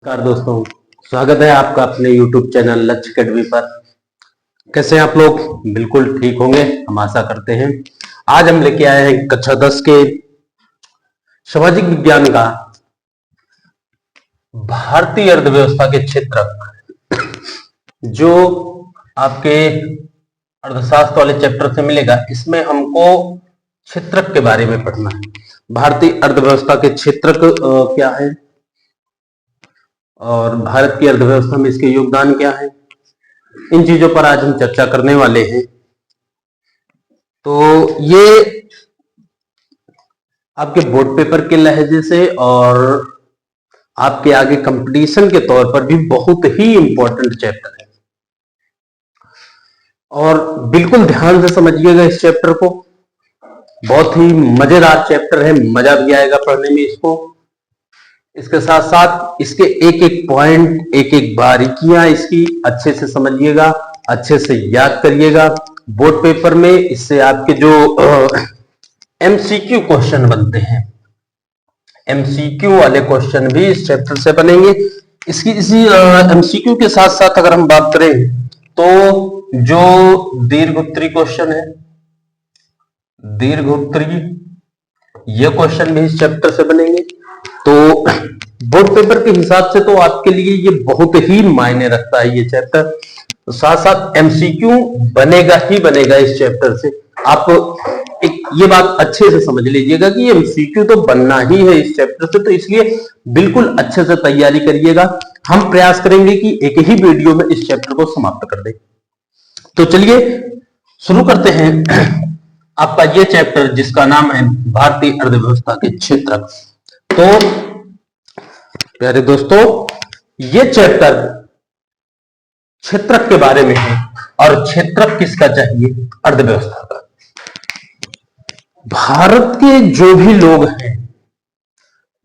नमस्कार दोस्तों, स्वागत है आपका अपने YouTube चैनल लक्ष्य अकेडमी पर। कैसे हैं आप लोग? बिल्कुल ठीक होंगे, हम आशा करते हैं। आज हम लेके आए हैं कक्षा 10 के सामाजिक विज्ञान का भारतीय अर्थव्यवस्था के क्षेत्रक, जो आपके अर्थशास्त्र वाले चैप्टर से मिलेगा। इसमें हमको क्षेत्रक के बारे में पढ़ना है। भारतीय अर्थव्यवस्था के क्षेत्रक क्या है और भारत की अर्थव्यवस्था में इसके योगदान क्या है, इन चीजों पर आज हम चर्चा करने वाले हैं। तो ये आपके बोर्ड पेपर के लहजे से और आपके आगे कंपटीशन के तौर पर भी बहुत ही इंपॉर्टेंट चैप्टर है, और बिल्कुल ध्यान से समझिएगा इस चैप्टर को। बहुत ही मजेदार चैप्टर है, मजा भी आएगा पढ़ने में इसको। इसके साथ साथ इसके एक एक पॉइंट, एक एक बारीकियां इसकी अच्छे से समझिएगा, अच्छे से याद करिएगा। बोर्ड पेपर में इससे आपके जो एमसीक्यू क्वेश्चन बनते हैं, एमसीक्यू वाले क्वेश्चन भी इस चैप्टर से बनेंगे। इसी एमसीक्यू के साथ साथ अगर हम बात करें तो जो दीर्घोत्तरी क्वेश्चन है, दीर्घोत्तरी ये क्वेश्चन भी इस चैप्टर से बनेंगे। तो बोर्ड पेपर के हिसाब से तो आपके लिए ये बहुत ही मायने रखता है ये चैप्टर। तो साथ साथ एमसीक्यू बनेगा ही बनेगा इस चैप्टर से। आप एक ये बात अच्छे से समझ लीजिएगा कि एमसीक्यू तो बनना ही है इस चैप्टर से, तो इसलिए बिल्कुल अच्छे से तैयारी करिएगा। हम प्रयास करेंगे कि एक ही वीडियो में इस चैप्टर को समाप्त कर दें। तो चलिए शुरू करते हैं आपका ये चैप्टर, जिसका नाम है भारतीय अर्थव्यवस्था के क्षेत्रक। तो प्यारे दोस्तों, ये चैप्टर क्षेत्रक के बारे में है, और क्षेत्रक किसका चाहिए? अर्थव्यवस्था का। भारत के जो भी लोग हैं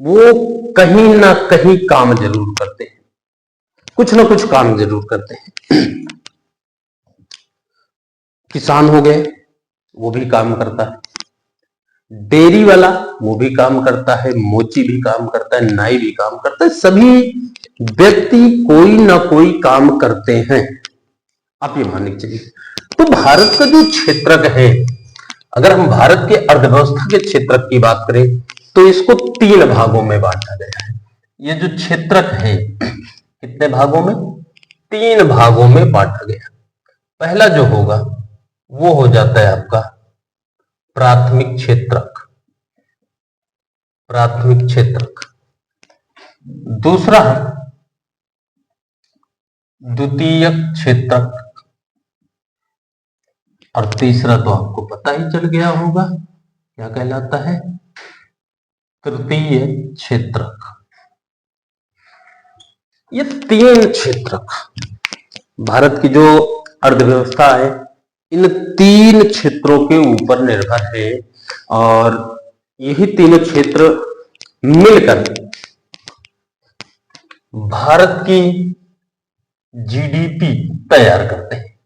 वो कहीं ना कहीं काम जरूर करते हैं, कुछ ना कुछ काम जरूर करते हैं। किसान हो गए, वो भी काम करता है। डेयरी वाला वो भी काम करता है, मोची भी काम करता है, नाई भी काम करता है। सभी व्यक्ति कोई ना कोई काम करते हैं, आप ये मानने चाहिए। तो भारत का जो क्षेत्रक है, अगर हम भारत के अर्थव्यवस्था के क्षेत्रक की बात करें तो इसको 3 भागों में बांटा गया है। ये जो क्षेत्रक है कितने भागों में? 3 भागों में बांटा गया। पहला जो होगा वो हो जाता है आपका प्राथमिक क्षेत्रक, प्राथमिक क्षेत्रक। दूसरा द्वितीयक क्षेत्रक, और तीसरा तो आपको पता ही चल गया होगा क्या कहलाता है? तृतीय क्षेत्रक। ये 3 क्षेत्रक भारत की जो अर्थव्यवस्था है इन 3 क्षेत्रों के ऊपर निर्भर है, और यही 3 क्षेत्र मिलकर भारत की जीडीपी तैयार करते हैं।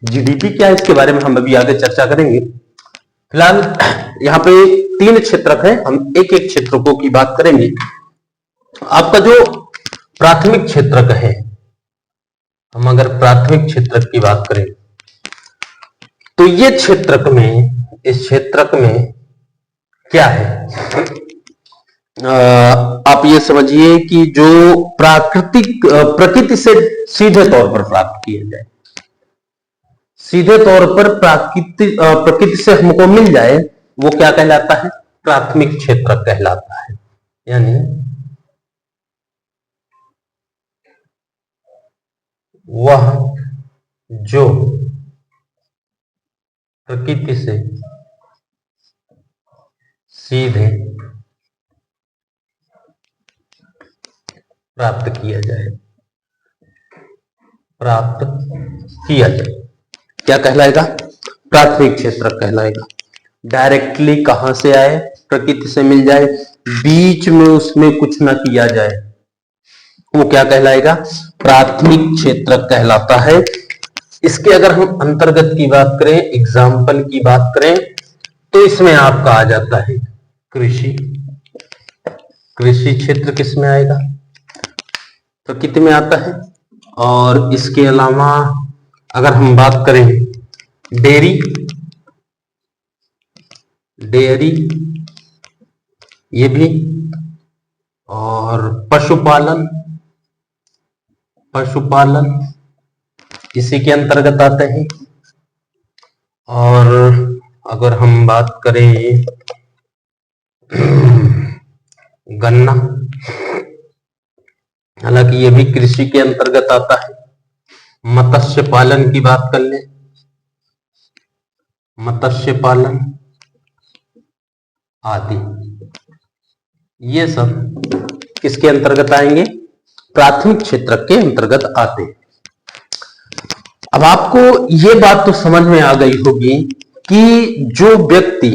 जीडीपी क्या है इसके बारे में हम अभी आगे चर्चा करेंगे। फिलहाल यहाँ पे 3 क्षेत्रक है, हम एक एक क्षेत्रकों की बात करेंगे। आपका जो प्राथमिक क्षेत्रक है, हम अगर प्राथमिक क्षेत्रक की बात करें तो ये क्षेत्रक में, इस क्षेत्रक में क्या है? आप ये समझिए कि जो प्रकृति से सीधे तौर पर प्राप्त किया जाए, सीधे तौर पर प्रकृति से हमको मिल जाए, वो क्या कहलाता है? प्राथमिक क्षेत्रक कहलाता है। यानी वह जो प्रकृति से सीधे प्राप्त किया जाए, प्राप्त किया जाए, क्या कहलाएगा? प्राथमिक क्षेत्रक कहलाएगा। डायरेक्टली कहां से आए? प्रकृति से मिल जाए, बीच में उसमें कुछ ना किया जाए, वो क्या कहलाएगा? प्राथमिक क्षेत्रक कहलाता है। इसके अगर हम अंतर्गत की बात करें, एग्जाम्पल की बात करें, तो इसमें आपका आ जाता है कृषि। कृषि क्षेत्र किस में आएगा? प्रकृति में आता है। और इसके अलावा अगर हम बात करें डेयरी, ये भी, और पशुपालन इसी के अंतर्गत आते हैं। और अगर हम बात करें गन्ना, हालांकि ये भी कृषि के अंतर्गत आता है। मत्स्य पालन की बात कर ले, मत्स्य पालन आदि, ये सब किसके अंतर्गत आएंगे? प्राथमिक क्षेत्र के अंतर्गत आते हैं। अब आपको ये बात तो समझ में आ गई होगी कि जो व्यक्ति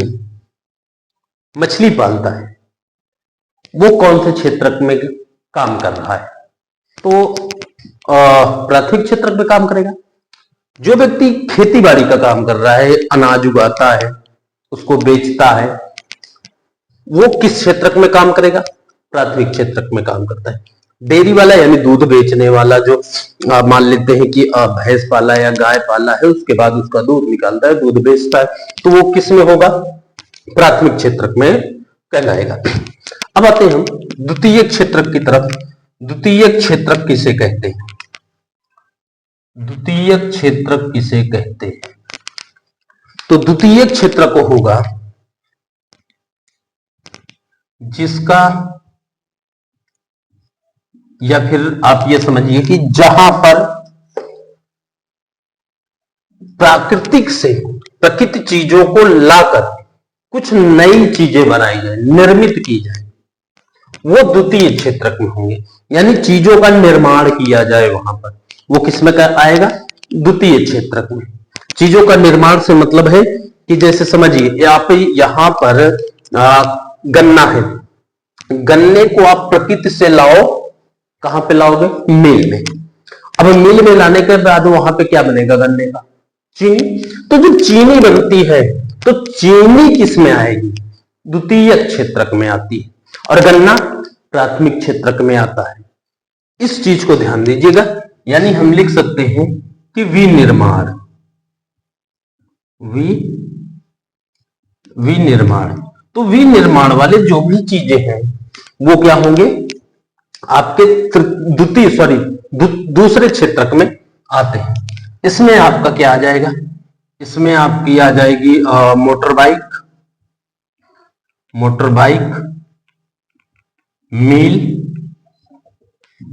मछली पालता है वो कौन से क्षेत्र में काम कर रहा है? तो प्राथमिक क्षेत्र में काम करेगा। जो व्यक्ति खेती बाड़ी का काम कर रहा है, अनाज उगाता है, उसको बेचता है, वो किस क्षेत्र में काम करेगा? प्राथमिक क्षेत्र में काम करता है। डेयरी वाला यानी दूध बेचने वाला, जो मान लेते हैं कि भैंस पाला या गाय पाला है, उसके बाद उसका दूध निकालता है, दूध बेचता है, तो वो किस में होगा? प्राथमिक क्षेत्र में कहलाएगा। अब आते हैं हम द्वितीय क्षेत्र की तरफ। द्वितीय क्षेत्र किसे कहते हैं? द्वितीय क्षेत्र किसे कहते हैं? तो द्वितीय क्षेत्र को होगा जिसका, या फिर आप ये समझिए कि जहां पर प्राकृतिक से, प्रकृति चीजों को लाकर कुछ नई चीजें बनाई जाए, निर्मित की जाए, वो द्वितीय क्षेत्र में होंगे। यानी चीजों का निर्माण किया जाए वहां पर, वो किसमें आएगा? द्वितीय क्षेत्र में। चीजों का निर्माण से मतलब है कि जैसे समझिए आप यहां पर गन्ना है, गन्ने को आप प्रकृति से लाओ, कहां पे लाओगे? मिल में। अब मिल में लाने के बाद वहां पे क्या बनेगा? गन्ने का चीनी। तो जो चीनी बनती है, तो चीनी किस में आएगी? द्वितीय क्षेत्र में आती है, और गन्ना प्राथमिक क्षेत्र में आता है। इस चीज को ध्यान दीजिएगा। यानी हम लिख सकते हैं कि विनिर्माण, विनिर्माण। तो विनिर्माण वाले जो भी चीजें हैं वो क्या होंगे? आपके दूसरे क्षेत्र में आते हैं। इसमें आपका क्या आ जाएगा? इसमें आपकी आ जाएगी मोटर बाइक,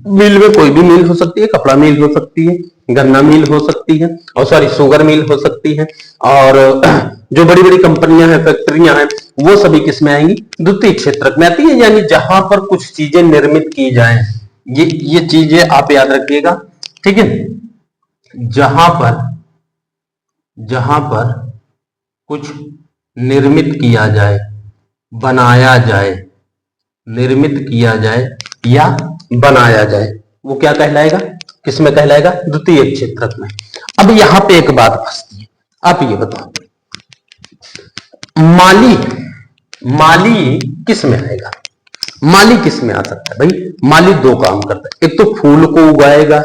मिल में कोई भी मिल हो सकती है, कपड़ा मिल हो सकती है, गन्ना मिल हो सकती है, और शुगर मिल हो सकती है, और जो बड़ी बड़ी कंपनियां हैं, फैक्ट्रियां हैं, वो सभी किस में आएंगी? द्वितीय क्षेत्र में आती है। यानी जहां पर कुछ चीजें निर्मित की जाएं, ये चीजें आप याद रखिएगा, ठीक है। जहां पर कुछ निर्मित किया जाए, बनाया जाए, निर्मित किया जाए या बनाया जाए, वो क्या कहलाएगा? किसमें कहलाएगा? द्वितीय क्षेत्र में। अब यहां पे एक बात फंसती है, आप ये बताओ, माली किस में आएगा? माली किस में आ सकता है? भाई माली दो काम करता है, एक तो फूल को उगाएगा,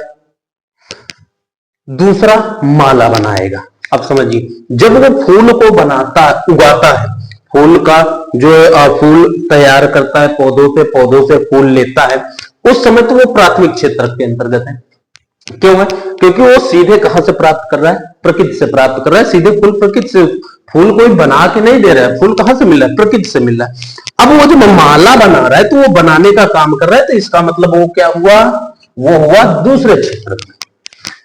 दूसरा माला बनाएगा। अब समझिए, जब वो फूल को उगाता है, फूल का जो फूल तैयार करता है पौधों से फूल लेता है, उस समय तो वो प्राथमिक क्षेत्र के अंतर्गत है। क्यों है? क्योंकि वो सीधे कहां से प्राप्त कर रहा है? प्रकृति से प्राप्त कर रहा है, सीधे फूल प्रकृति से। फूल कोई बना के नहीं दे रहा है, फूल कहां से मिल रहा है? प्रकृति से मिल रहा है। अब वो जो माला बना रहा है, तो वो बनाने का काम कर रहा है, तो इसका मतलब वो क्या हुआ? वो हुआ दूसरे क्षेत्र में।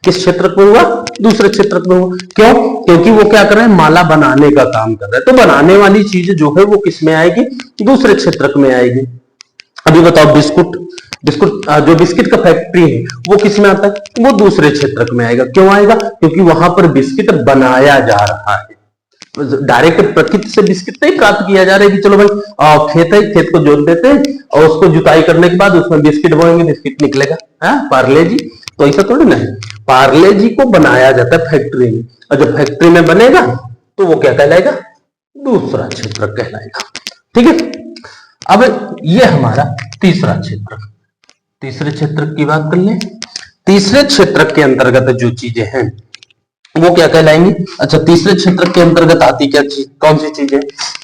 किस क्षेत्र में हुआ? दूसरे क्षेत्र में हुआ। क्यों? क्योंकि वो क्या कर रहे हैं? माला बनाने का काम कर रहा है। तो बनाने वाली चीज जो है वो किस में आएगी? दूसरे क्षेत्र में आएगी। अभी बताओ, बिस्कुट जो बिस्किट का फैक्ट्री है वो किस में आता है? वो दूसरे क्षेत्र में आएगा। क्यों आएगा? क्योंकि वहां पर बिस्किट बनाया जा रहा है। डायरेक्ट प्रकृति से बिस्किट नहीं प्राप्त किया जा रहा है कि चलो भाई खेत है, खेत को जोत देते हैं और उसको जुताई करने के बाद उसमें बिस्किट बोएंगे, बिस्किट निकलेगा, पार्ले जी। तो ऐसा थोड़ी ना है। पार्ले जी को बनाया जाता है फैक्ट्री में, और जब फैक्ट्री में बनेगा तो वो क्या कहलाएगा? दूसरा क्षेत्र कहलाएगा। ठीक है। अब ये हमारा तीसरा क्षेत्र। तीसरे क्षेत्रक की बात कर लें। तीसरे क्षेत्रक के अंतर्गत जो चीजें हैं वो क्या कहलाएंगी? अच्छा, तीसरे क्षेत्रक के अंतर्गत आती क्या चीज, कौन सी चीजें,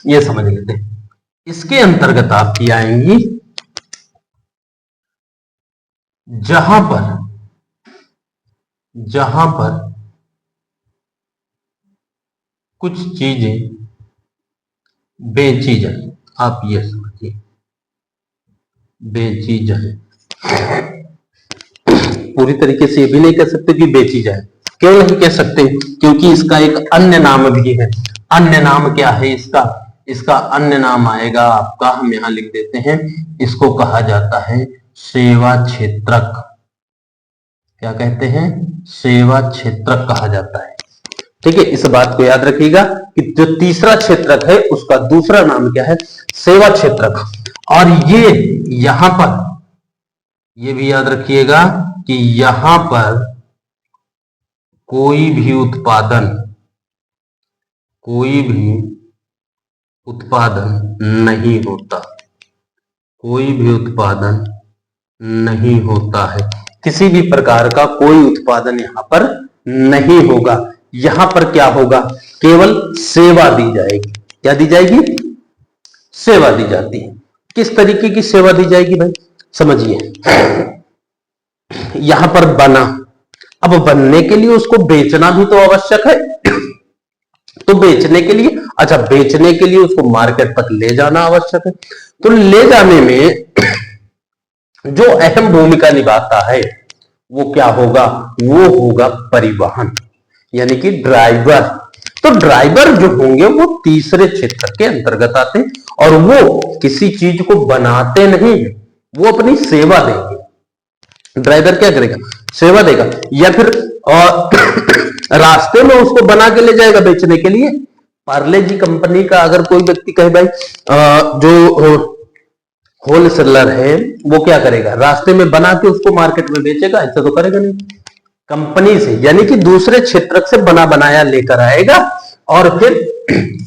ये समझ लेते हैं। इसके अंतर्गत आपकी आएंगी जहां पर कुछ चीजें बेची जाए। आप ये समझिए, बेची जाए। पूरी तरीके से ये भी नहीं कह सकते कि बेची जाए, क्यों नहीं कह सकते? क्योंकि इसका एक अन्य नाम भी है। अन्य नाम क्या है इसका? इसका अन्य नाम आएगा आपका, हम यहां लिख देते हैं, इसको कहा जाता है सेवा क्षेत्रक। क्या कहते हैं? सेवा क्षेत्रक कहा जाता है। ठीक है, इस बात को याद रखिएगा कि जो तीसरा क्षेत्रक है उसका दूसरा नाम क्या है? सेवा क्षेत्रक। और ये यहां पर, ये भी याद रखिएगा कि यहां पर कोई भी उत्पादन नहीं होता। कोई भी उत्पादन नहीं होता है। किसी भी प्रकार का कोई उत्पादन यहां पर नहीं होगा। यहां पर क्या होगा? केवल सेवा दी जाएगी। क्या दी जाएगी? सेवा दी जाती है। किस तरीके की सेवा दी जाएगी भाई? समझिए, यहां पर बना, अब बनने के लिए उसको बेचना भी तो आवश्यक है। तो बेचने के लिए, अच्छा, बेचने के लिए उसको मार्केट तक ले जाना आवश्यक है। तो ले जाने में जो अहम भूमिका निभाता है वो क्या होगा? वो होगा परिवहन, यानी कि ड्राइवर। तो ड्राइवर जो होंगे वो तीसरे क्षेत्र के अंतर्गत आते हैं और वो किसी चीज को बनाते नहीं है, वो अपनी सेवा देंगे। ड्राइवर क्या करेगा? सेवा देगा, या फिर रास्ते में उसको बना के ले जाएगा बेचने के लिए। पार्ले जी कंपनी का अगर कोई व्यक्ति कहे भाई जो होलसेलर है वो क्या करेगा? रास्ते में बना के उसको मार्केट में बेचेगा? ऐसा तो करेगा नहीं। कंपनी से, यानी कि दूसरे क्षेत्रक से बना बनाया लेकर आएगा और फिर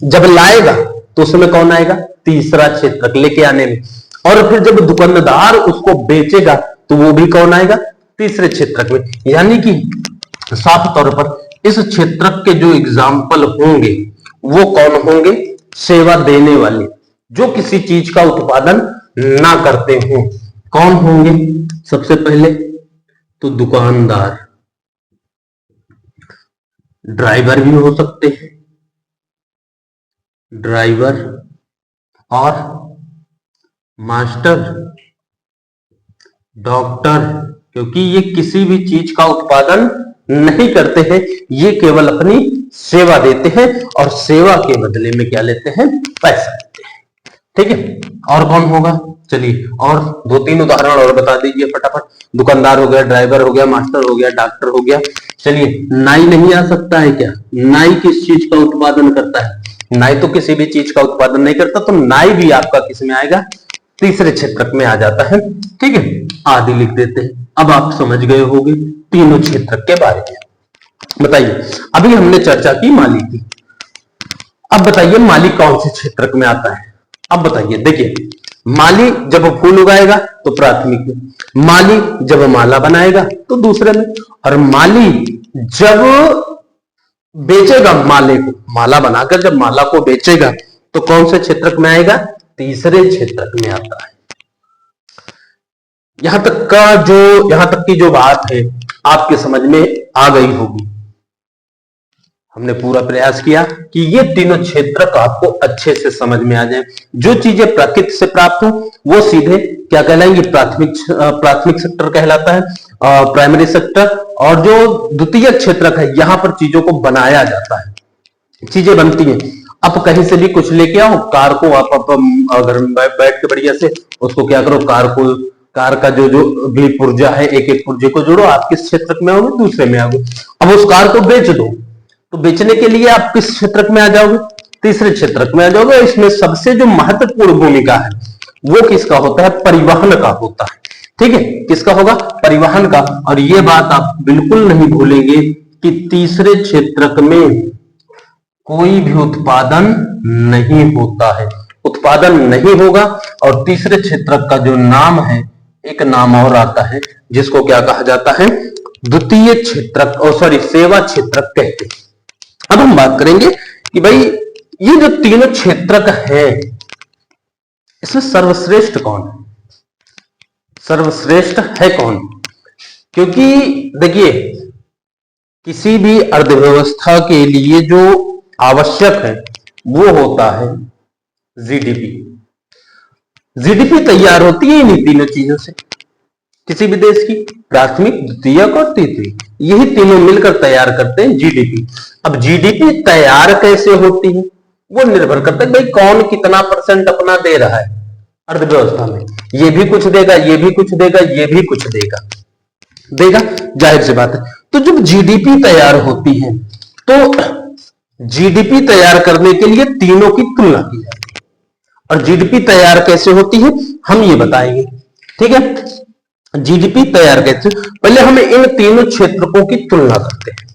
जब लाएगा तो उसमें कौन आएगा? तीसरा क्षेत्रक लेके आने में। और फिर जब दुकानदार उसको बेचेगा तो वो भी कौन आएगा? तीसरे क्षेत्रक में। यानी कि साफ तौर पर इस क्षेत्रक के जो एग्जाम्पल होंगे वो कौन होंगे? सेवा देने वाले, जो किसी चीज का उत्पादन ना करते हो। कौन होंगे? सबसे पहले तो दुकानदार, ड्राइवर भी हो सकते हैं, ड्राइवर और मास्टर, डॉक्टर, क्योंकि ये किसी भी चीज का उत्पादन नहीं करते हैं, ये केवल अपनी सेवा देते हैं और सेवा के बदले में क्या लेते हैं? पैसा लेते हैं। ठीक है, और कौन होगा? चलिए और दो तीन उदाहरण और बता दीजिए फटाफट। दुकानदार हो गया, ड्राइवर हो गया, मास्टर हो गया, डॉक्टर हो गया। चलिए, नाई नहीं आ सकता है क्या? नाई किस चीज का उत्पादन करता है? नाई तो किसी भी चीज का उत्पादन नहीं करता, तो नाई भी आपका किस में आएगा? तीसरे क्षेत्रक में आ जाता है। ठीक है, आदि लिख देते हैं। अब आप समझ गए होंगे तीनों क्षेत्रक के बारे में। बताइए, अभी हमने चर्चा की माली की, अब बताइए माली कौन से क्षेत्रक में आता है? अब बताइए, देखिए, माली जब फूल उगाएगा तो प्राथमिक में, माली जब माला बनाएगा तो दूसरे में, और माली जब बेचेगा माले को, माला बनाकर जब माला को बेचेगा तो कौन से क्षेत्रक में आएगा? तीसरे क्षेत्रक में आता है। यहां तक की जो बात है आपके समझ में आ गई होगी। हमने पूरा प्रयास किया कि ये तीनों क्षेत्रक आपको अच्छे से समझ में आ जाए। जो चीजें प्रकृति से प्राप्त हो वो सीधे क्या कहलाएंगी? प्राथमिक सेक्टर कहलाता है, प्राइमरी सेक्टर। और जो द्वितीय क्षेत्रक है, यहां पर चीजों को बनाया जाता है, चीजें बनती हैं। आप कहीं से भी कुछ लेके आओ, कार को आप घर में बैठ के बढ़िया से उसको क्या करो, कार का जो भी पुर्जा है, एक एक पुर्जे को जोड़ो। आप किस क्षेत्रक में आओगे? दूसरे में आओगे। अब उस कार को बेच दो, तो बेचने के लिए आप किस क्षेत्रक में आ जाओगे? तीसरे क्षेत्रक में आ जाओगे। इसमें सबसे जो महत्वपूर्ण भूमिका है वो किसका होता है? परिवहन का होता है। ठीक है, किसका होगा? परिवहन का। और ये बात आप बिल्कुल नहीं भूलेंगे कि तीसरे क्षेत्रक में कोई भी उत्पादन नहीं होता है, उत्पादन नहीं होगा। और तीसरे क्षेत्रक का जो नाम है एक नाम और आता है जिसको क्या कहा जाता है, द्वितीय क्षेत्रक, और सॉरी सेवा क्षेत्रक कहते हैं। अब हम बात करेंगे कि भाई ये जो तीनों क्षेत्रक है इसमें सर्वश्रेष्ठ कौन है, सर्वश्रेष्ठ है कौन? क्योंकि देखिए किसी भी अर्थव्यवस्था के लिए जो आवश्यक है वो होता है जीडीपी। जीडीपी तैयार होती है इन्हीं तीनों चीजों से, किसी भी देश की प्राथमिक, द्वितीयक और तृतीयक, यही तीनों मिलकर तैयार करते हैं जीडीपी। अब जीडीपी तैयार कैसे होती है वो निर्भर करता है भाई कौन कितना परसेंट अपना दे रहा है अर्थव्यवस्था में। ये भी कुछ देगा, ये भी कुछ देगा, ये भी कुछ देगा, जाहिर सी बात है। तो जब जीडीपी तैयार होती है तो जीडीपी तैयार करने के लिए तीनों की तुलना की जाती है, और जीडीपी तैयार कैसे होती है हम ये बताएंगे, ठीक है। जीडीपी तैयार कैसे, पहले हम इन तीनों क्षेत्रकों की तुलना करते हैं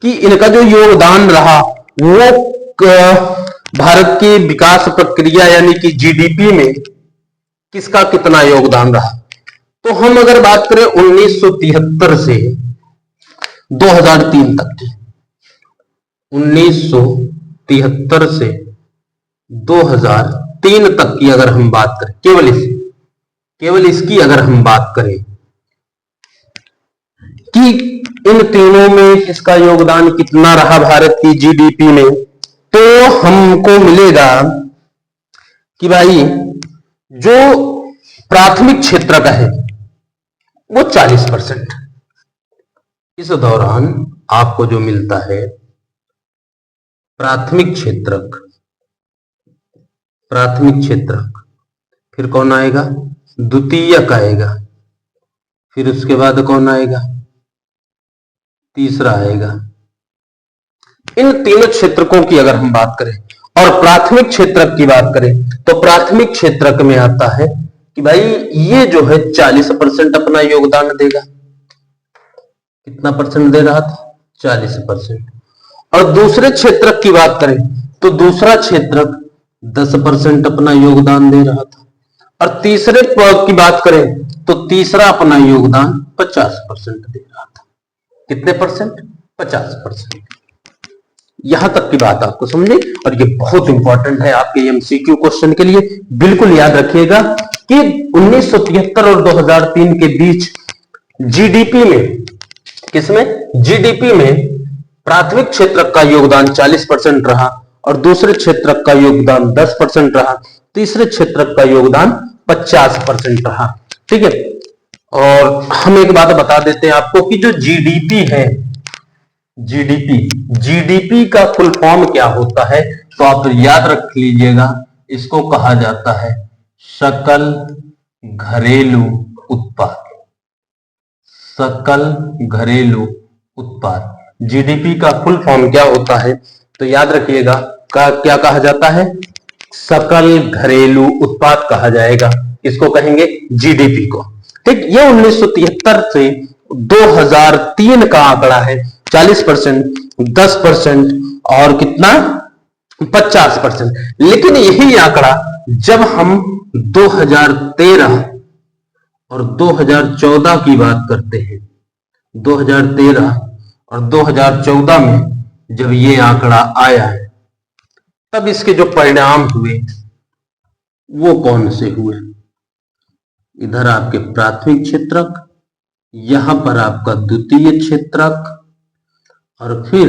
कि इनका जो योगदान रहा वो भारत की विकास प्रक्रिया यानी कि जीडीपी में किसका कितना योगदान रहा। तो हम अगर बात करें 1973 से 2003 तक की, 1973 से 2003 तक की अगर हम बात करें, केवल इसकी अगर हम बात करें कि इन तीनों में किसका योगदान कितना रहा भारत की जीडीपी में, तो हमको मिलेगा कि भाई जो प्राथमिक क्षेत्र का है वो 40%। इस दौरान आपको जो मिलता है प्राथमिक क्षेत्रक, फिर कौन आएगा, द्वितीयक आएगा, फिर उसके बाद कौन आएगा, तीसरा आएगा। इन तीनों क्षेत्रकों की अगर हम बात करें और प्राथमिक क्षेत्रक की बात करें तो प्राथमिक क्षेत्रक में आता है कि भाई ये जो है 40% अपना योगदान देगा। कितना परसेंट दे रहा था, 40%। और दूसरे क्षेत्रक की बात करें तो दूसरा क्षेत्रक 10% अपना योगदान दे रहा था, और तीसरे की बात करें तो तीसरा अपना योगदान 50% दे रहा था। कितने परसेंट, 50%। यहां तक की बात आपको समझे, और ये बहुत इंपॉर्टेंट है आपके एमसीक्यू क्वेश्चन के लिए। बिल्कुल याद रखिएगा कि 1973 और 2003 के बीच जीडीपी में, किसमें, जीडीपी में प्राथमिक क्षेत्रक का योगदान 40% रहा और दूसरे क्षेत्रक का योगदान 10% रहा, तीसरे क्षेत्रक का योगदान 50% रहा, ठीक है। और हम एक बात बता देते हैं आपको कि जो जीडीपी है, जीडीपी का फुल फॉर्म क्या होता है, तो आप याद रख लीजिएगा, इसको कहा जाता है सकल घरेलू उत्पाद। सकल घरेलू उत्पाद, जीडीपी का फुल फॉर्म क्या होता है, तो याद रखिएगा क्या कहा जाता है, सकल घरेलू उत्पाद कहा जाएगा। इसको कहेंगे जीडीपी को, ठीक। ये 1973 से 2003 का आंकड़ा है, 40%, 10% और कितना, 50%। लेकिन यही आंकड़ा जब हम 2013 और 2014 की बात करते हैं, 2013 और 2014 में जब ये आंकड़ा आया है, तब इसके जो परिणाम हुए वो कौन से हुए, इधर आपके प्राथमिक क्षेत्रक, यहां पर आपका द्वितीय क्षेत्रक, और फिर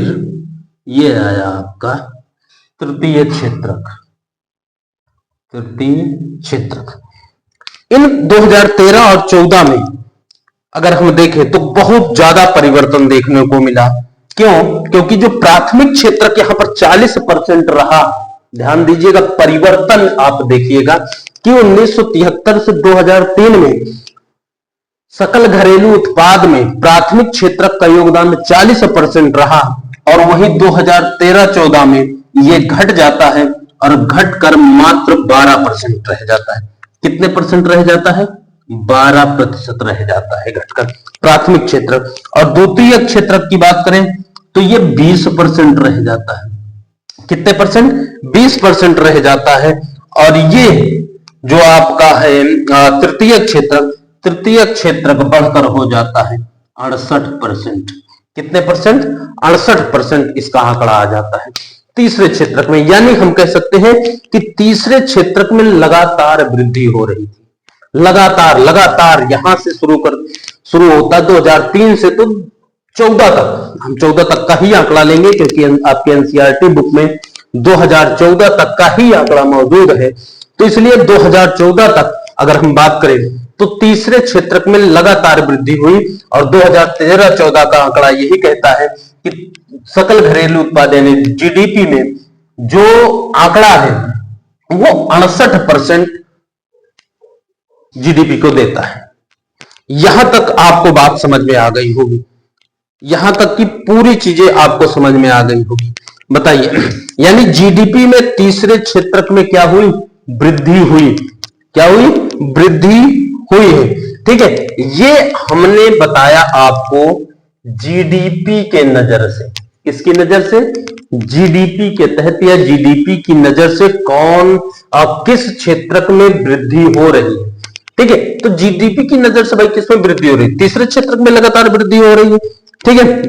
ये आया आपका तृतीय क्षेत्रक। इन 2013 और 14 में अगर हम देखें तो बहुत ज्यादा परिवर्तन देखने को मिला। क्यों? क्योंकि जो प्राथमिक क्षेत्रक यहां पर 40% रहा। ध्यान दीजिएगा, परिवर्तन आप देखिएगा कि 1973 से 2003 में सकल घरेलू उत्पाद में प्राथमिक क्षेत्रक का योगदान 40% रहा, और वहीं 2013-14 में ये घट जाता है और घटकर मात्र 12% रह जाता है। कितने परसेंट रह जाता है, 12% रह जाता है घटकर प्राथमिक क्षेत्रक। और द्वितीय क्षेत्रक की बात करें तो ये 20% रह जाता है। कितने परसेंट, 20% रह जाता है। और ये जो आपका है तृतीय क्षेत्रक, तृतीय क्षेत्रक बढ़कर हो जाता है 68%। कितने परसेंट? 68% इसका आंकड़ा आ जाता है तीसरे क्षेत्रक में। यानी हम कह सकते हैं कि तीसरे क्षेत्रक में लगातार वृद्धि हो रही थी, लगातार लगातार यहां से शुरू होता 2003 से तो 14 तक, हम 14 तक का ही आंकड़ा लेंगे क्योंकि आपके एनसीईआरटी बुक में 2014 तक का ही आंकड़ा मौजूद है। तो इसलिए 2014 तक अगर हम बात करें तो तीसरे क्षेत्रक में लगातार वृद्धि हुई और 2013-14 का आंकड़ा यही कहता है कि सकल घरेलू उत्पाद यानी जीडीपी में जो आंकड़ा है वो 68% जीडीपी को देता है। यहां तक आपको बात समझ में आ गई होगी, यहां तक की पूरी चीजें आपको समझ में आ गई होगी। बताइए, यानी जीडीपी में तीसरे क्षेत्रक में क्या हुई? वृद्धि हुई। क्या हुई? वृद्धि हुई है। ठीक है, ये हमने बताया आपको जीडीपी के नजर से। किसकी नजर से? जीडीपी के तहत या जीडीपी की नजर से कौन किस क्षेत्रक में वृद्धि हो रही है। ठीक है, तो जीडीपी की नजर से भाई किसमें वृद्धि हो रही है? तीसरे क्षेत्रक में लगातार वृद्धि हो रही है। ठीक है,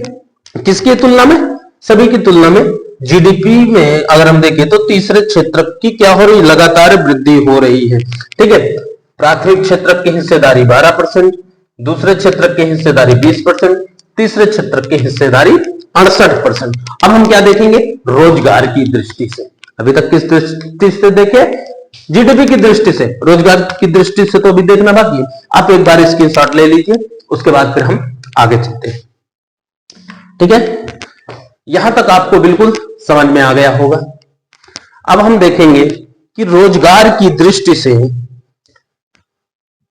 किसकी तुलना में? सभी की तुलना में जीडीपी में अगर हम देखें तो तीसरे क्षेत्रक की क्या हो रही है? लगातार वृद्धि हो रही है। ठीक है, प्राथमिक क्षेत्रक की हिस्सेदारी 12%, दूसरे क्षेत्रक की हिस्सेदारी 20%, तीसरे क्षेत्रक की हिस्सेदारी 68%। अब हम क्या देखेंगे? रोजगार की दृष्टि से। अभी तक किस दृष्टि से देखे? जीडीपी की दृष्टि से। रोजगार की दृष्टि से तो अभी देखना बाकी है। आप एक बार स्क्रीनशॉट ले लीजिए, उसके बाद फिर हम आगे चलते हैं। ठीक है, यहां तक आपको बिल्कुल समझ में आ गया होगा। अब हम देखेंगे कि रोजगार की दृष्टि से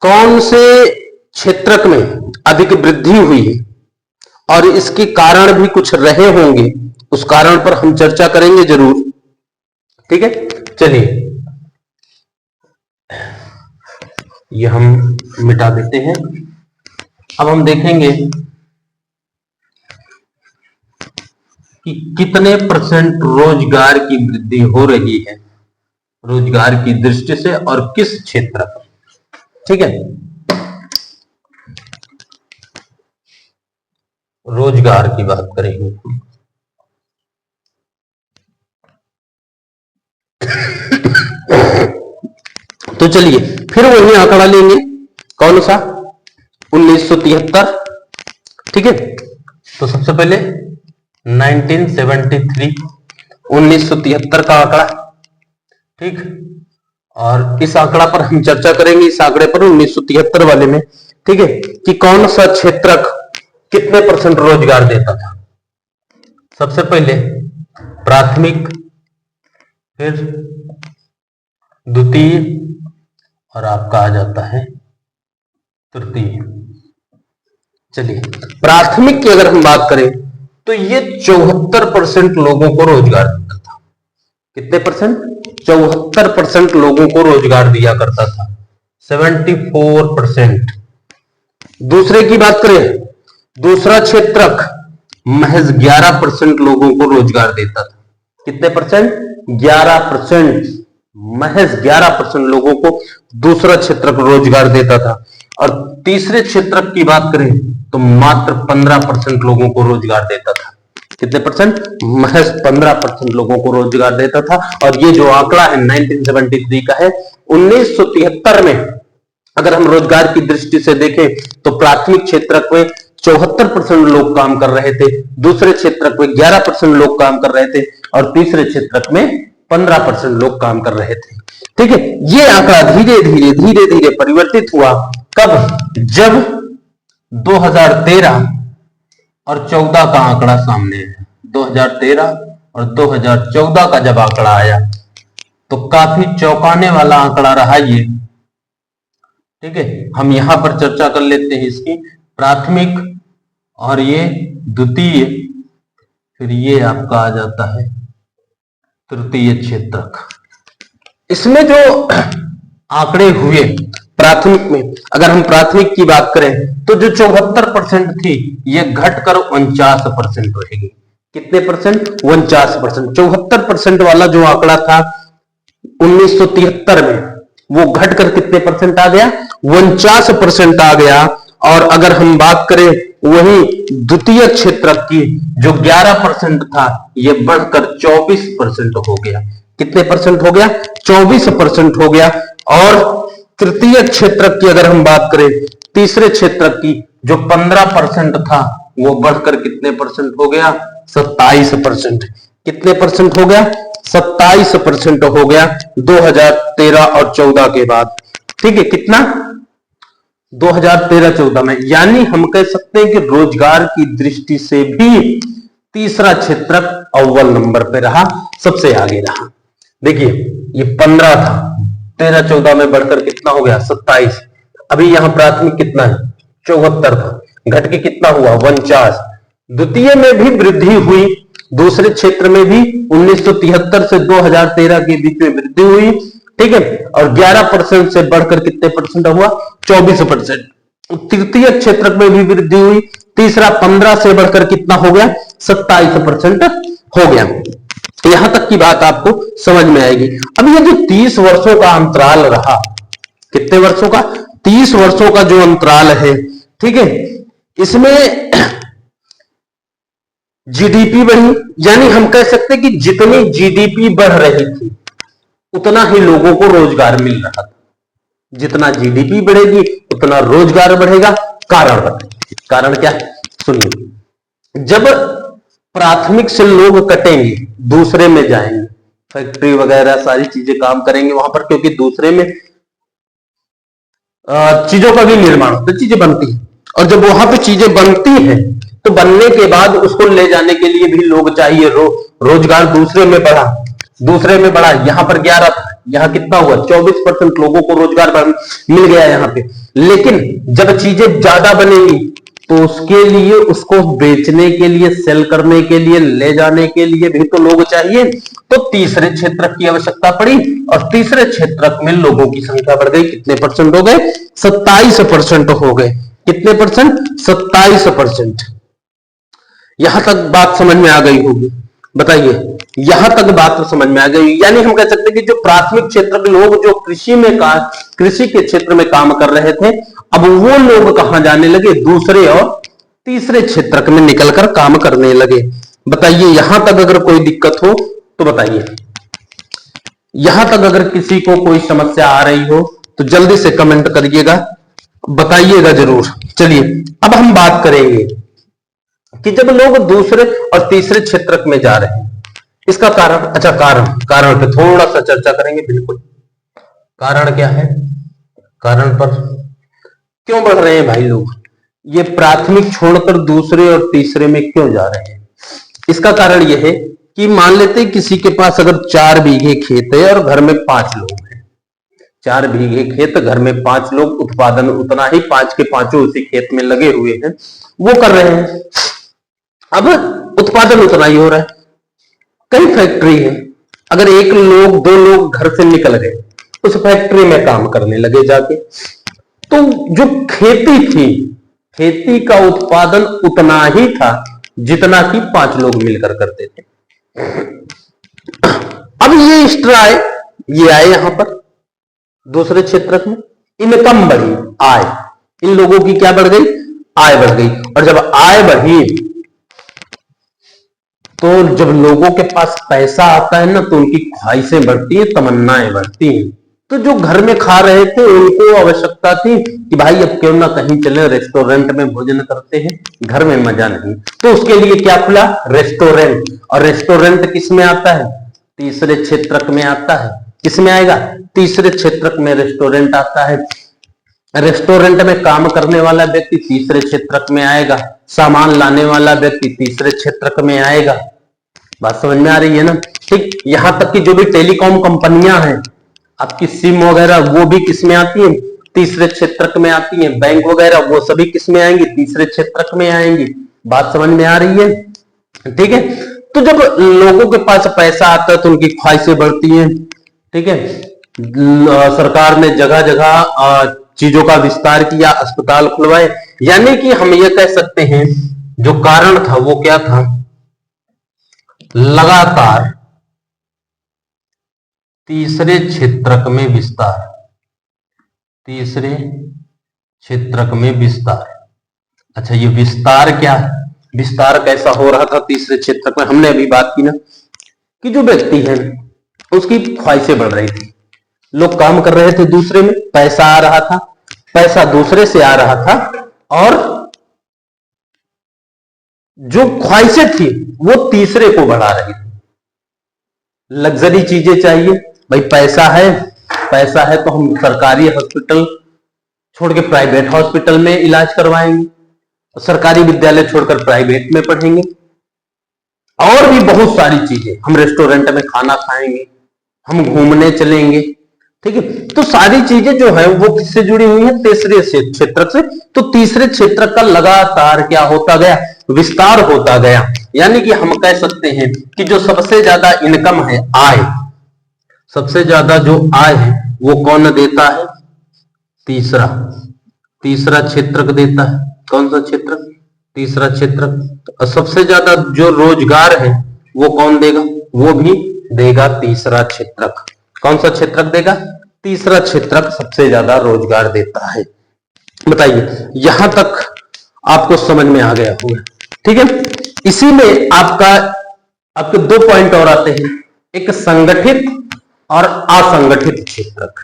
कौन से क्षेत्रक में अधिक वृद्धि हुई है और इसके कारण भी कुछ रहे होंगे, उस कारण पर हम चर्चा करेंगे जरूर। ठीक है, चलिए ये हम मिटा देते हैं। अब हम देखेंगे कि कितने परसेंट रोजगार की वृद्धि हो रही है रोजगार की दृष्टि से और किस क्षेत्र पर। ठीक है, रोजगार की बात करेंगे। तो चलिए फिर वही आंकड़ा लेंगे, कौन सा? 1973। ठीक है, तो सबसे पहले 1973 का आंकड़ा। ठीक, और इस आंकड़ा पर हम चर्चा करेंगे, इस आंकड़े पर 1973 वाले में। ठीक है, कि कौन सा क्षेत्रक कितने परसेंट रोजगार देता था। सबसे पहले प्राथमिक, फिर द्वितीय और आपका आ जाता है तृतीय। चलिए, प्राथमिक की अगर हम बात करें तो ये 74% लोगों को रोजगार देता था। कितने परसेंट? 74% लोगों को रोजगार दिया करता था। 74%। दूसरे की बात करें, दूसरा क्षेत्रक महज 11% लोगों को रोजगार देता था। कितने परसेंट? 11%। महज 11% लोगों को दूसरा क्षेत्रक रोजगार देता था। और तीसरे क्षेत्रक की बात करें तो मात्र 15% लोगों को रोजगार देता था। कितने परसेंट? महज 15% लोगों को रोजगार देता था। और ये जो आंकड़ा है 1973 का है। 1973 में अगर हम रोजगार की दृष्टि से देखें तो प्राथमिक क्षेत्रक में 74% लोग काम कर रहे थे, दूसरे क्षेत्रक में 11% लोग काम कर रहे थे और तीसरे क्षेत्रक में 15% लोग काम कर रहे थे। ठीक है, ये आंकड़ा धीरे धीरे परिवर्तित हुआ। कब? जब 2013 और 14 का आंकड़ा सामने है। 2013 और 2014 का जब आंकड़ा आया तो काफी चौंकाने वाला आंकड़ा रहा ये। ठीक है, हम यहां पर चर्चा कर लेते हैं इसकी। प्राथमिक और ये द्वितीय, फिर ये आपका आ जाता है तृतीय क्षेत्रक। इसमें जो आंकड़े हुए प्राथमिक में, अगर हम प्राथमिक की बात करें तो जो 74% थी ये घटकर 49% रहेगी। कितने परसेंट? 49%। 74% वाला जो आंकड़ा था 1973 में वो घटकर कितने परसेंट आ गया? 49% आ गया। और अगर हम बात करें वही द्वितीय क्षेत्रक की, जो 11% था, ये बढ़कर 24% हो गया। कितने परसेंट हो गया? 24% हो गया। और तृतीय क्षेत्रक की अगर हम बात करें, तीसरे क्षेत्रक की, जो 15% था, वो बढ़कर कितने परसेंट हो गया? 27%। कितने परसेंट हो गया? 27% हो गया 2013 और 14 के बाद। ठीक है, कितना? 2013-14 में। यानी हम कह सकते हैं कि रोजगार की दृष्टि से भी तीसरा क्षेत्रक अव्वल नंबर पे रहा, सबसे आगे रहा। देखिए, ये 15 था, 13-14 में बढ़कर कितना हो गया? 27। अभी यहां प्राथमिक कितना है? 74 था, घट के कितना हुआ? 49। द्वितीय में भी वृद्धि हुई, दूसरे क्षेत्र में भी 1973 से 2013 के बीच में वृद्धि हुई। ठीक है, और 11% से बढ़कर कितने परसेंट हुआ? 24%। तृतीय क्षेत्र में भी वृद्धि हुई, तीसरा 15 से बढ़कर कितना हो गया? 27% हो गया। यहां तक की बात आपको समझ में आएगी। अब ये जो 30 वर्षों का अंतराल रहा, कितने वर्षों का? 30 वर्षों का जो अंतराल है, ठीक है, इसमें जीडीपी बढ़ी। यानी हम कह सकते हैं कि जितनी जीडीपी बढ़ रही थी उतना ही लोगों को रोजगार मिल रहा था। जितना जीडीपी बढ़ेगी उतना रोजगार बढ़ेगा। कारण बताइए, कारण क्या है? सुनिए, जब प्राथमिक से लोग कटेंगे, दूसरे में जाएंगे, फैक्ट्री वगैरह सारी चीजें काम करेंगे वहां पर, क्योंकि दूसरे में चीजों का भी निर्माण होता है, चीजें बनती है। और जब वहां पे चीजें बनती हैं तो बनने के बाद उसको ले जाने के लिए भी लोग चाहिए। रोजगार दूसरे में बढ़ा, दूसरे में बढ़ा। यहां पर 11 था, यहां कितना हुआ? 24% लोगों को रोजगार मिल गया यहां पे। लेकिन जब चीजें ज्यादा बनेंगी तो उसके लिए, उसको बेचने के लिए, सेल करने के लिए, ले जाने के लिए भी तो लोग चाहिए। तो तीसरे क्षेत्र की आवश्यकता पड़ी और तीसरे क्षेत्र में लोगों की संख्या बढ़ गई। कितने परसेंट हो गए? 27% हो गए। कितने परसेंट? 27%। यहां तक बात समझ में आ गई होगी, बताइए। यहां तक बात समझ में आ गई। यानी हम कह सकते हैं कि जो प्राथमिक क्षेत्र के लोग जो कृषि के क्षेत्र में काम कर रहे थे, अब वो लोग कहां जाने लगे? दूसरे और तीसरे क्षेत्र में निकलकर काम करने लगे। बताइए, यहां तक अगर कोई दिक्कत हो तो बताइए। यहां तक अगर किसी को कोई समस्या आ रही हो तो जल्दी से कमेंट करिएगा, बताइएगा जरूर। चलिए, अब हम बात करेंगे कि जब लोग दूसरे और तीसरे क्षेत्र में जा रहे हैं, इसका कारण। अच्छा, कारण पे थोड़ा सा चर्चा करेंगे। बिल्कुल, कारण क्या है? कारण पर क्यों बढ़ रहे हैं भाई लोग? ये प्राथमिक छोड़कर दूसरे और तीसरे में क्यों जा रहे हैं? इसका कारण यह है कि मान लेते हैं किसी के पास अगर 4 बीघे खेत है और घर में 5 लोग हैं। 4 बीघे खेत, घर में 5 लोग, उत्पादन उतना ही, 5 के 5 उसी खेत में लगे हुए हैं, वो कर रहे हैं। अब उत्पादन उतना ही हो रहा है। कई फैक्ट्री है, अगर 1 लोग 2 लोग घर से निकल गए, उस फैक्ट्री में काम करने लगे जाके, तो जो खेती थी, खेती का उत्पादन उतना ही था जितना कि 5 लोग मिलकर करते थे। अब ये एक्स्ट्रा आए, ये आए यहां पर दूसरे क्षेत्र में, इनमें कम बढ़ी आय। इन लोगों की क्या बढ़ गई? आय बढ़ गई। और जब आय बढ़ी तो जब लोगों के पास पैसा आता है ना, तो उनकी ख्वाहिशें बढ़ती है, तमन्नाएं बढ़ती हैं। तो जो घर में खा रहे थे उनको आवश्यकता थी कि भाई अब क्यों ना कहीं चले, रेस्टोरेंट में भोजन करते हैं, घर में मजा नहीं। तो उसके लिए क्या खुला? रेस्टोरेंट। और रेस्टोरेंट किस में आता है? तीसरे क्षेत्र में आता है। किस में आएगा? तीसरे क्षेत्र में रेस्टोरेंट आता है। रेस्टोरेंट में काम करने वाला व्यक्ति तीसरे क्षेत्र में आएगा, सामान लाने वाला व्यक्ति तीसरे क्षेत्र में आएगा। बात समझ में आ रही है ना? ठीक, यहां तक कि जो भी टेलीकॉम कंपनियां हैं, आपकी सिम वगैरह, वो भी किस में आती है? तीसरे क्षेत्र में आती है। बैंक वगैरह वो सभी किस में आएंगी? तीसरे क्षेत्र में आएंगी। बात समझ में आ रही है? ठीक है, तो जब लोगों के पास पैसा आता है तो उनकी ख्वाहिशें बढ़ती हैं। ठीक है, सरकार ने जगह जगह चीजों का विस्तार किया, अस्पताल खुलवाए। यानी कि हम ये कह सकते हैं जो कारण था वो क्या था? लगातार तीसरे क्षेत्र में विस्तार। तीसरे क्षेत्रक में विस्तार। अच्छा, ये विस्तार क्या है, विस्तार कैसा हो रहा था तीसरे क्षेत्रक में? हमने अभी बात की ना कि जो व्यक्ति है उसकी ख्वाहिशें बढ़ रही थी, लोग काम कर रहे थे दूसरे में, पैसा आ रहा था, पैसा दूसरे से आ रहा था, और जो ख्वाहिशें थी वो तीसरे को बढ़ा रही थी। लग्जरी चीजें चाहिए भाई, पैसा है तो हम सरकारी हॉस्पिटल छोड़ के प्राइवेट हॉस्पिटल में इलाज करवाएंगे, सरकारी विद्यालय छोड़कर प्राइवेट में पढ़ेंगे, और भी बहुत सारी चीजें, हम रेस्टोरेंट में खाना खाएंगे, हम घूमने चलेंगे, ठीक है। तो सारी चीजें जो है वो किससे जुड़ी हुई है? तीसरे क्षेत्र से। तो तीसरे क्षेत्र का लगातार क्या होता गया? विस्तार होता गया। यानी कि हम कह सकते हैं कि जो सबसे ज्यादा इनकम है, आय, सबसे ज्यादा जो आय है वो कौन देता है? तीसरा क्षेत्रक देता है। कौन सा क्षेत्रक? तीसरा क्षेत्रक। और सबसे ज्यादा जो रोजगार है वो कौन देगा? वो भी देगा तीसरा क्षेत्रक। कौन सा क्षेत्रक देगा? तीसरा क्षेत्रक सबसे ज्यादा रोजगार देता है। बताइए, यहां तक आपको समझ में आ गया होगा, ठीक है। इसी में आपके दो पॉइंट और आते हैं, एक संगठित और असंगठित क्षेत्रक।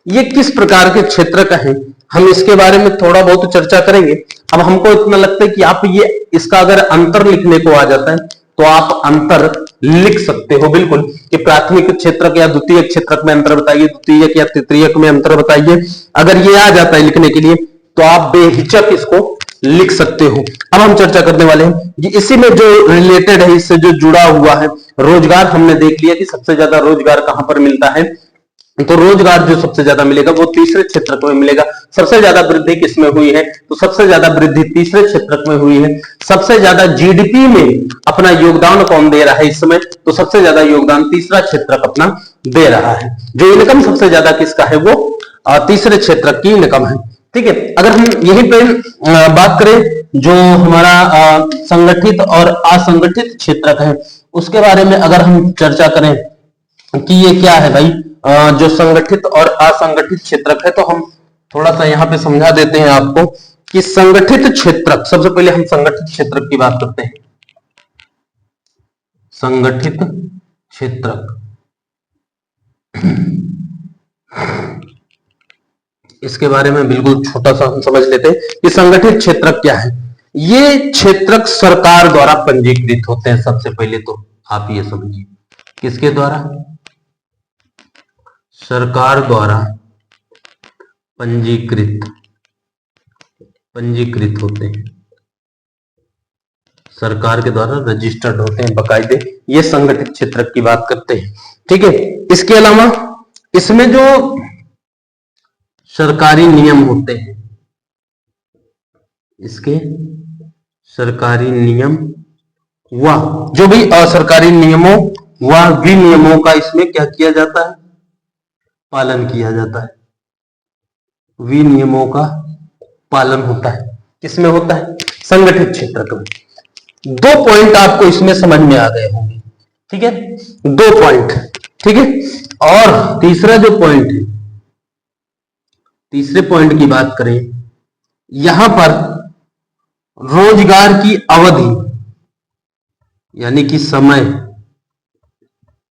ये किस प्रकार के क्षेत्रक हैं, हम इसके बारे में थोड़ा बहुत चर्चा करेंगे। अब हमको इतना लगता है कि आप ये इसका अगर अंतर लिखने को आ जाता है तो आप अंतर लिख सकते हो बिल्कुल, कि प्राथमिक क्षेत्रक या द्वितीय क्षेत्रक में अंतर बताइए, द्वितीयक या तृतीयक में अंतर बताइए। अगर ये आ जाता है लिखने के लिए तो आप बेहिचक इसको लिख सकते हो। अब हम चर्चा करने वाले हैं कि इसी में जो रिलेटेड है, इससे जो जुड़ा हुआ है, रोजगार हमने देख लिया कि सबसे ज्यादा रोजगार कहां पर मिलता है। तो रोजगार जो सबसे ज्यादा मिलेगा वो तीसरे क्षेत्रक में मिलेगा। सबसे ज्यादा वृद्धि किसमें हुई है? तो सबसे ज्यादा वृद्धि तीसरे क्षेत्रक में हुई है। सबसे ज्यादा जीडीपी में अपना योगदान कौन दे रहा है इस समय? तो सबसे ज्यादा योगदान तीसरा क्षेत्रक अपना दे रहा है। जो इनकम सबसे ज्यादा किसका है? वो तीसरे क्षेत्रक की इनकम है, ठीक है। अगर हम यहीं पे बात करें जो हमारा संगठित और असंगठित क्षेत्रक है, उसके बारे में अगर हम चर्चा करें कि ये क्या है भाई, जो संगठित और असंगठित क्षेत्रक है, तो हम थोड़ा सा यहाँ पे समझा देते हैं आपको कि संगठित क्षेत्रक, सबसे पहले हम संगठित क्षेत्रक की बात करते हैं। संगठित क्षेत्रक, इसके बारे में बिल्कुल छोटा सा हम समझ लेते हैं कि संगठित क्षेत्रक क्या है। ये क्षेत्रक सरकार द्वारा पंजीकृत होते हैं। सबसे पहले तो आप ये समझिए, किसके द्वारा? सरकार द्वारा पंजीकृत होते हैं, सरकार के द्वारा रजिस्टर्ड होते हैं बाकायदे। ये संगठित क्षेत्रक की बात करते हैं, ठीक है। इसके अलावा इसमें जो सरकारी नियम होते हैं, इसके सरकारी नियम व जो भी असरकारी नियमों व विनियमों का इसमें क्या किया जाता है? पालन किया जाता है। विनियमों का पालन होता है। किसमें होता है? संगठित क्षेत्रक में। दो पॉइंट आपको इसमें समझ में आ गए होंगे, ठीक है, दो पॉइंट, ठीक है। और तीसरा जो पॉइंट है, तीसरे पॉइंट की बात करें, यहां पर रोजगार की अवधि यानी कि समय,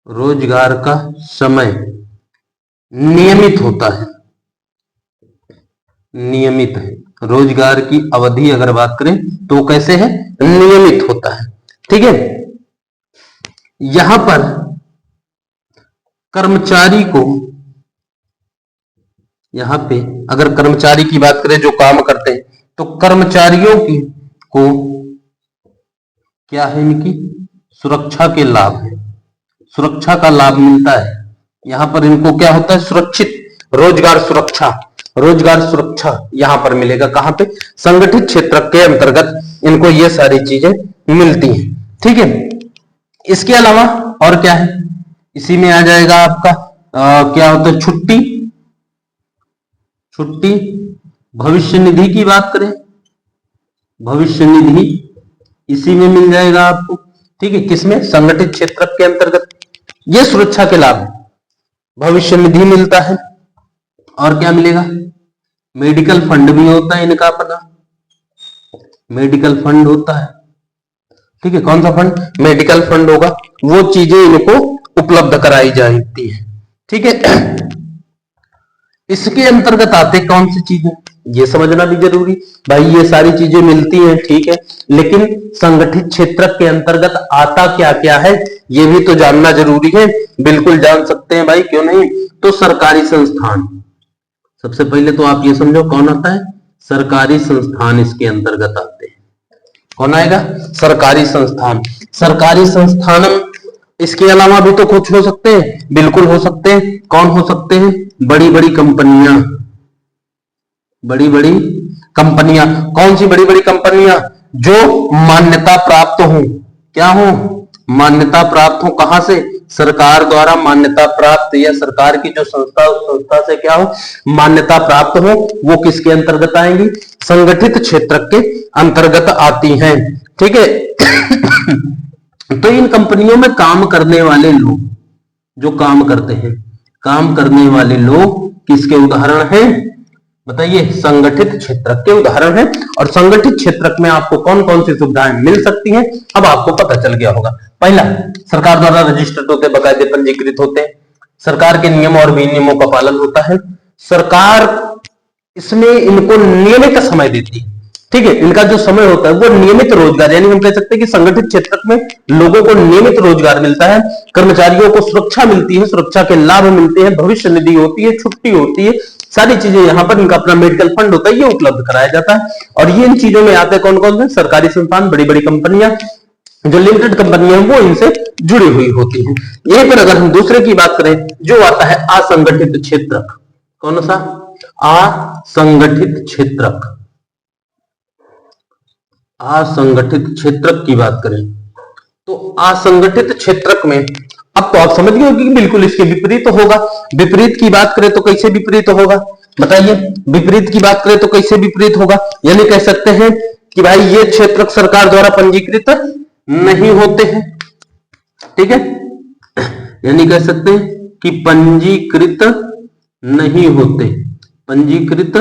रोजगार का समय नियमित होता है, नियमित है। रोजगार की अवधि अगर बात करें तो कैसे है? नियमित होता है, ठीक है। यहां पर कर्मचारी को, यहां पे अगर कर्मचारी की बात करें जो काम करते हैं, तो कर्मचारियों की को क्या है? इनकी सुरक्षा के लाभ है, सुरक्षा का लाभ मिलता है। यहां पर इनको क्या होता है? सुरक्षित रोजगार सुरक्षा, रोजगार सुरक्षा यहां पर मिलेगा। कहां पे? संगठित क्षेत्र के अंतर्गत इनको ये सारी चीजें मिलती हैं, ठीक है। इसके अलावा और क्या है? इसी में आ जाएगा आपका क्या होता है? छुट्टी, छुट्टी। भविष्य निधि की बात करें, भविष्य निधि इसी में मिल जाएगा आपको, ठीक है। किसमें? संगठित क्षेत्र के अंतर्गत। ये सुरक्षा के लाभ, भविष्य निधि मिलता है। और क्या मिलेगा? मेडिकल फंड भी होता है इनका अपना, मेडिकल फंड होता है, ठीक है। कौन सा फंड? मेडिकल फंड होगा, वो चीजें इनको उपलब्ध कराई जाती है, ठीक है। इसके अंतर्गत आते कौन सी चीजें, ये समझना भी जरूरी। भाई ये सारी चीजें मिलती हैं, ठीक है, लेकिन संगठित क्षेत्र के अंतर्गत आता क्या क्या है ये भी तो जानना जरूरी है। बिल्कुल जान सकते हैं भाई, क्यों नहीं। तो सरकारी संस्थान, सबसे पहले तो आप ये समझो कौन आता है, सरकारी संस्थान इसके अंतर्गत आते हैं। कौन आएगा? सरकारी संस्थान। सरकारी संस्थान, इसके अलावा भी तो कुछ हो सकते हैं, बिल्कुल हो सकते हैं। कौन हो सकते हैं? बड़ी बड़ी कंपनियां, बड़ी बड़ी कंपनियां। कौन सी बड़ी बड़ी कंपनियां? जो मान्यता प्राप्त हो, क्या हो? मान्यता प्राप्त हो। कहां से? सरकार द्वारा मान्यता प्राप्त, या सरकार की जो संस्था, उस संस्था से क्या हो? मान्यता प्राप्त हो। वो किसके अंतर्गत आएंगी? संगठित क्षेत्र के अंतर्गत आती हैं, ठीक है। तो इन कंपनियों में काम करने वाले लोग, जो काम करते हैं, काम करने वाले लोग किसके उदाहरण हैं? बताइए। संगठित क्षेत्र के उदाहरण हैं। और संगठित क्षेत्र में आपको कौन कौन सी सुविधाएं मिल सकती हैं, अब आपको पता चल गया होगा। पहला, सरकार द्वारा रजिस्टर्ड होते, बाकायदे पंजीकृत होते हैं। सरकार के नियम और विनियमों का पालन होता है। सरकार इसमें इनको नियमित समय देती है, ठीक है। इनका जो समय होता है वो नियमित रोजगार, यानी हम कह सकते हैं कि संगठित क्षेत्र में लोगों को नियमित रोजगार मिलता है, कर्मचारियों को सुरक्षा मिलती है, सुरक्षा के लाभ मिलते हैं, भविष्य निधि होती है, छुट्टी होती है, सारी चीजें यहाँ पर। इनका अपना मेडिकल फंड होता है, ये उपलब्ध कराया जाता है। और ये इन चीजों में आते हैं कौन कौन से? सरकारी संस्थान, बड़ी बड़ी कंपनियां, जो लिमिटेड कंपनियां वो इनसे जुड़ी हुई होती हैं। यहीं पर अगर हम दूसरे की बात करें, जो आता है असंगठित क्षेत्र। कौन सा? असंगठित क्षेत्र। असंगठित क्षेत्र की बात करें तो असंगठित क्षेत्र में, अब तो आप समझ गए हो कि बिल्कुल इसके विपरीत होगा। विपरीत की बात करें तो कैसे विपरीत होगा? बताइए। विपरीत की बात करें तो कैसे विपरीत होगा? यानी कह सकते हैं कि भाई ये क्षेत्र सरकार द्वारा पंजीकृत नहीं होते हैं, ठीक है। यानी कह सकते हैं कि पंजीकृत नहीं होते, पंजीकृत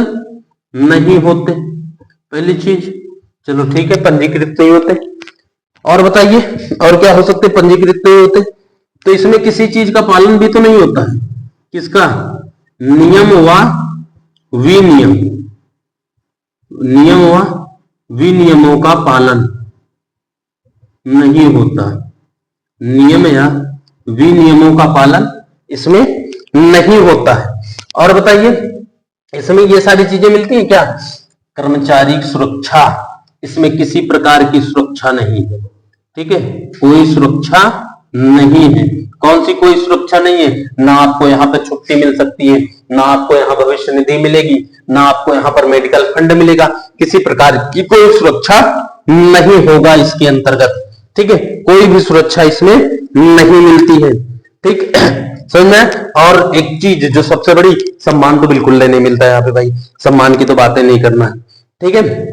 नहीं होते, पहली चीज। चलो ठीक है, पंजीकृत नहीं होते। और बताइए, और क्या हो सकते? पंजीकृत नहीं होते तो इसमें किसी चीज का पालन भी तो नहीं होता है। किसका? नियम व विनियम, नियम व विनियमों का पालन नहीं होता। नियम या विनियमों का पालन इसमें नहीं होता है। और बताइए, इसमें ये सारी चीजें मिलती हैं क्या? कर्मचारी सुरक्षा, इसमें किसी प्रकार की सुरक्षा नहीं है, ठीक है। कोई सुरक्षा नहीं है। कौन सी कोई सुरक्षा नहीं है? ना आपको यहाँ पे छुट्टी मिल सकती है, ना आपको यहाँ भविष्य निधि मिलेगी, ना आपको यहाँ पर मेडिकल फंड मिलेगा। किसी प्रकार की कोई सुरक्षा नहीं होगा इसके अंतर्गत, ठीक है। कोई भी सुरक्षा इसमें नहीं मिलती है, ठीक। समझ में? और एक चीज जो सबसे बड़ी, सम्मान तो बिल्कुल नहीं मिलता है यहाँ पे भाई, सम्मान की तो बातें नहीं करना है, ठीक है।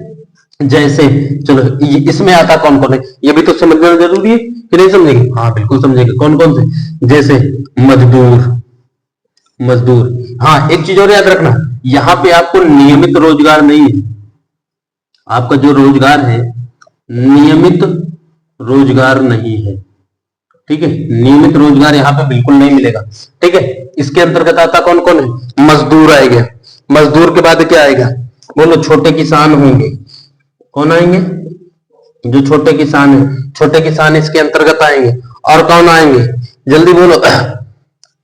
जैसे चलो इसमें आता कौन कौन है, ये भी तो समझना जरूरी है कि नहीं समझेंगे? हाँ बिल्कुल समझेंगे। कौन कौन से? जैसे मजदूर, मजदूर। हाँ एक चीज और याद रखना, यहाँ पे आपको नियमित रोजगार नहीं है। आपका जो रोजगार है नियमित रोजगार नहीं है, ठीक है। नियमित रोजगार यहाँ पे बिल्कुल नहीं मिलेगा, ठीक है। इसके अंतर्गत आता कौन कौन है? मजदूर आएगा। मजदूर के बाद क्या आएगा? बोलो। छोटे किसान होंगे। कौन आएंगे? जो छोटे किसान है, छोटे किसान इसके अंतर्गत आएंगे। और कौन आएंगे? जल्दी बोलो।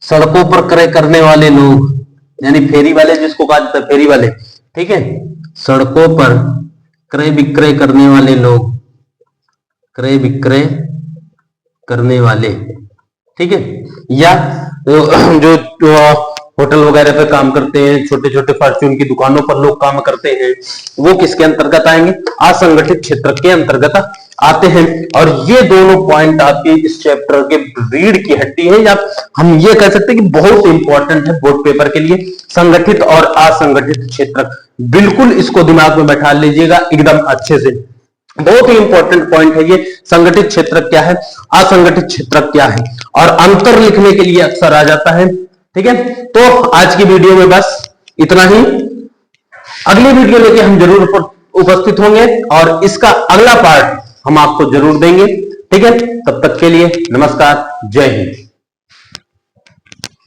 सड़कों पर क्रय करने वाले लोग, यानी फेरी वाले, जिसको कहा जाता है फेरी वाले, ठीक है। सड़कों पर क्रय विक्रय करने वाले लोग, क्रय विक्रय करने वाले, ठीक है। या जो होटल वगैरह पे काम करते हैं, छोटे छोटे फॉर्च्यून की दुकानों पर लोग काम करते हैं, वो किसके अंतर्गत आएंगे? असंगठित क्षेत्र के अंतर्गत आते हैं। और ये दोनों पॉइंट आपके इस चैप्टर के रीढ़ की हड्डी है, या हम ये कह सकते हैं कि बहुत इंपॉर्टेंट है बोर्ड पेपर के लिए। संगठित और असंगठित क्षेत्र, बिल्कुल इसको दिमाग में बैठा लीजिएगा एकदम अच्छे से। बहुत ही इंपॉर्टेंट पॉइंट है ये। संगठित क्षेत्र क्या है, असंगठित क्षेत्र क्या है, और अंतर लिखने के लिए अक्सर आ जाता है, ठीक है। तो आज की वीडियो में बस इतना ही। अगली वीडियो लेके हम जरूर उपस्थित होंगे और इसका अगला पार्ट हम आपको जरूर देंगे। ठीक है, तब तक के लिए नमस्कार, जय हिंद।